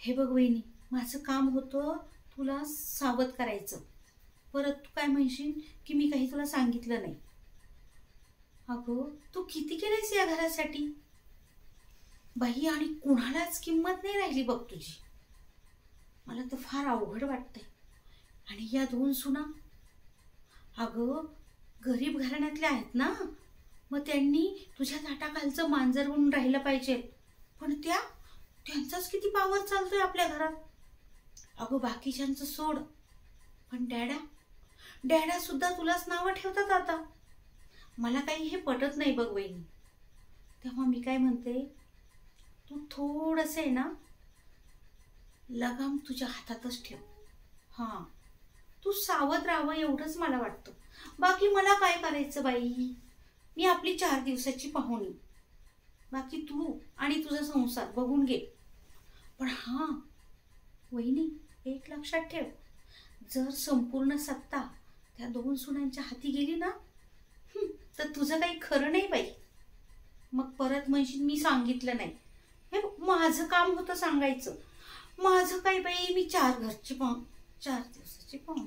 हे बघ वहिनी, माझं काम होतं तुला सावध करायचं. परत तू काय म्हणशील की मी काही तुला सांगितलं नाही. अगं तू किती केलंयस या घरासाठी बाई, आणि कुणालाच किंमत नाही राहिली बघ तुझी. मला तर फार अवघड वाटतंय. आणि या दोन सुना, अगं गरीब घराण्यातल्या आहेत ना, मग त्यांनी तुझ्या ताटाखालचं मांजर म्हणून राहिलं पाहिजे. पण त्यांचाच किती पावर चालतोय आपल्या घरात. अगं बाकीच्यांचं सोड, पण डॅडा सुद्धा तुलाच नावं ठेवतात आता. मला काही हे पटत नाही बघ वहिनी. तेव्हा मी काय म्हणते, तू थोडंस आहे ना लगाम तुझ्या हातातच ठेव. हां, तू सावध राहावं एवढंच मला वाटतं. बाकी मला काय करायचं बाई, मी आपली 4 दिवसाची पाहुणी. बाकी तू आणि तुझा संसार बघून घे. पण हां वहिनी, एक लक्षात ठेव, जर संपूर्ण सत्ता त्या 2 सुनांच्या हाती गेली ना, तर तुझं काही खरं नाही बाई. मग परत म्हणशील मी सांगितलं नाही. हे माझं काम होतं सांगायचं. माझं काय बाई, मी 4 दिवसाची पाहुणी.